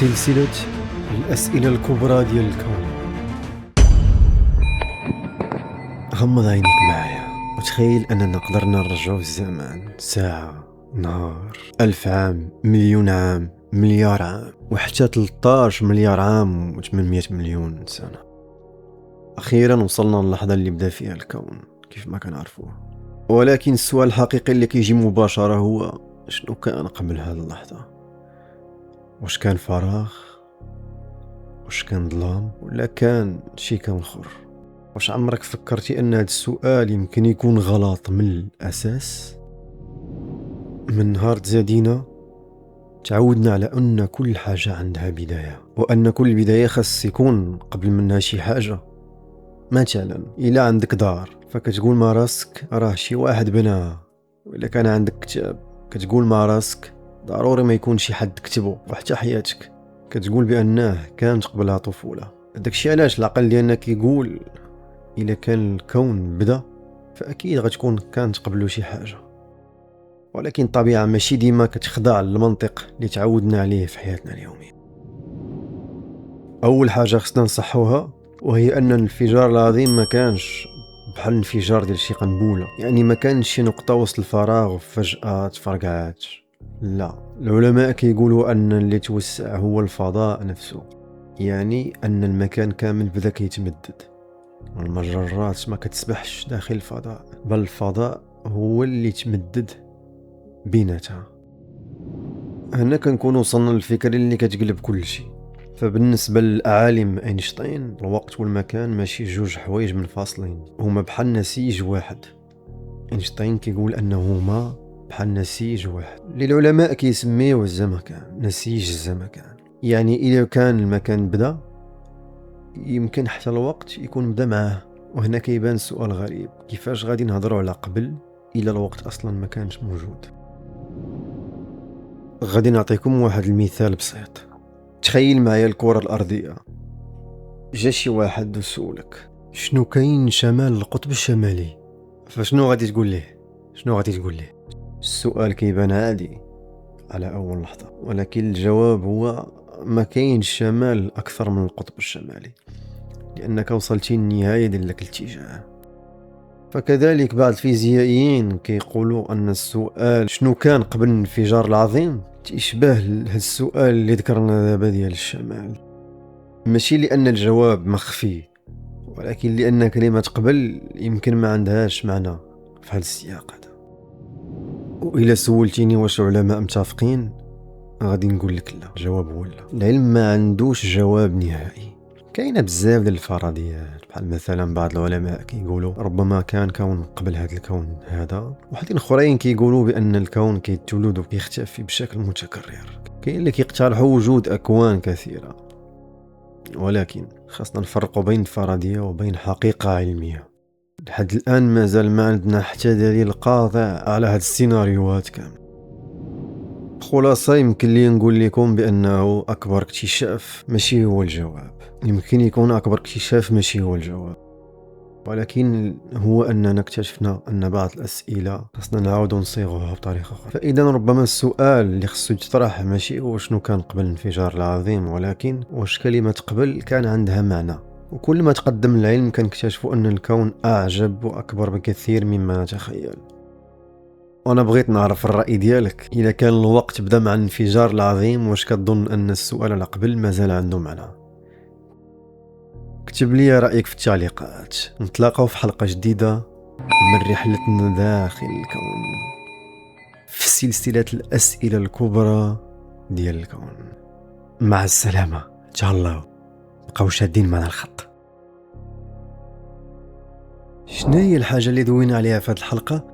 سلسلة الأسئلة الكبرى ديال الكون. غمض عينيك معايا وتخيل أننا قدرنا نرجعو الزمان ساعة، نهار، 1000 عام، مليون عام، مليار عام، وحتى 13 مليار عام و800 مليون سنة. أخيرا وصلنا للحظة اللي بدا فيها الكون كيف ما كنعرفوه. ولكن السؤال الحقيقي اللي كيجي مباشرة هو شنو كان قبل هذه اللحظة؟ واش كان فراغ؟ واش كان ظلام؟ ولا كان شي كون اخر؟ واش عمرك فكرتي ان هذا السؤال يمكن يكون غلط من الاساس؟ من نهار تزادينا تعودنا على ان كل حاجة عندها بداية، وان كل بداية خاص يكون قبل منها شي حاجة. مثلا الا عندك دار فكتقول مع راسك راه شي واحد بناها، وإلا كان عندك كتاب كتقول مع راسك ضروري ما يكون شي حد كتبه. وحتى حياتك كتقول بأنه كانت قبلها طفولة. داكشي علاش العقل ديالنا كيقول إلا كان الكون بدا فأكيد غتكون كانت قبلو شي حاجة. ولكن الطبيعة ماشي ديما كتخضع للمنطق اللي تعودنا عليه في حياتنا اليومية. أول حاجة خصنا نصحوها وهي أن الانفجار العظيم ما كانش بحال الانفجار ديال شي قنبلة، يعني ما كانش شي نقطة وسط الفراغ وفجأة تفرقعات. لا، العلماء كيقولوا أن اللي توسع هو الفضاء نفسه، يعني أن المكان كامل بدا كيتمدد. المجرات ما كتسبحش داخل الفضاء، بل الفضاء هو اللي تمدد بيناتها. هنا كنكون وصلنا للفكرة اللي كتقلب كل شيء. فبالنسبة للعالم أينشتاين الوقت والمكان ماشي جوج حوايج منفصلين، هما بحال نسيج واحد. أينشتاين كيقول أنهما بحال نسيج واحد اللي العلماء كيسميوه الزمكان، نسيج الزمكان. يعني إذا كان المكان بدا يمكن حتى الوقت يكون بدا معاه. وهنا كيبان سؤال غريب، كيفاش غادي نهضروا على قبل إلا الوقت أصلا ما كانش موجود؟ غادي نعطيكم واحد المثال بسيط. تخيل معايا الكرة الأرضية، جا شي واحد وسولك شنو كاين شمال القطب الشمالي، فشنو غادي تقول ليه؟ شنو غادي تقول ليه؟ السؤال كيبان عادي على أول لحظة، ولكن الجواب هو ما كاين شمال أكثر من القطب الشمالي، لأنك وصلتي للنهاية ديال داك الاتجاه. فكذلك بعض الفيزيائيين كيقولوا أن السؤال شنو كان قبل الانفجار العظيم تيشبه هاد السؤال اللي ذكرنا دابا ديال الشمال، ماشي لأن الجواب مخفي، ولكن لأن كلمة قبل يمكن ما عندهاش معنى في هذا السياق هذا. وإلا سولتيني واش العلماء متفقين غادي نقول لك لا، الجواب هو لا. العلم ما عندوش جواب نهائي. كاينه بزاف ديال الفرضيات، بحال مثلا بعض العلماء كيقولوا ربما كان كون قبل هذا الكون هذا، وحدين اخرين كيقولوا بان الكون كيتولد وكيختفي بشكل متكرر. كاين اللي كيقترحوا وجود اكوان كثيره، ولكن خاصنا نفرقوا بين الفرضيه وبين حقيقه علميه. لحد الان مازال ما عندنا حتى دليل قاطع على هاد السيناريوهات كامل. خلاصة يمكن لي نقول لكم بأنه أكبر اكتشاف ماشي هو الجواب. يمكن يكون أكبر اكتشاف ماشي هو الجواب، ولكن هو أننا اكتشفنا أن بعض الأسئلة خصنا نعاود نصيغوها بطريقة أخرى. فإذا ربما السؤال اللي خصو يتطرح ماشي هو شنو كان قبل الانفجار العظيم، ولكن واش كلمة قبل كان عندها معنى. وكل ما تقدم العلم كنكتشفوا أن الكون أعجب وأكبر بكثير مما نتخيل. وانا بغيت نعرف الرأي ديالك. إذا كان الوقت بدا مع الانفجار العظيم واش كتظن أن السؤال على قبل مازال عنده معنى؟ اكتب لي رأيك في التعليقات. نتلاقاو في حلقة جديدة من رحلتنا داخل الكون في سلسلة الأسئلة الكبرى ديال الكون. مع السلامة، تهلاو، بقاو شادين معنا الخط. شنو هي الحاجة اللي دوينا عليها في هذه الحلقة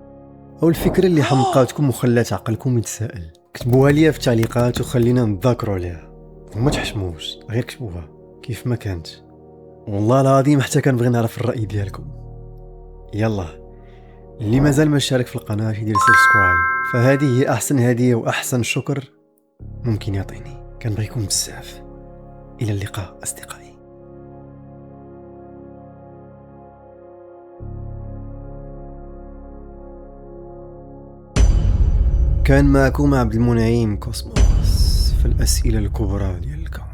أو الفكرة اللي حمقاتكم وخلات عقلكم يتساءل؟ كتبوها ليا في التعليقات وخلينا نتذاكروا عليها، وما تحشموش غير كتبوها كيف ما كانت. والله العظيم حتى كنبغي نعرف الرأي ديالكم. يلا، اللي مازال ما شارك في القناة يدير سبسكرايب، فهذه هي أحسن هدية وأحسن شكر ممكن يعطيني. كنبغيكم بزاف. إلى اللقاء أصدقائي. كان معكم عبد المنعم كوسموس. في الأسئلة الكبرى ديال الكون.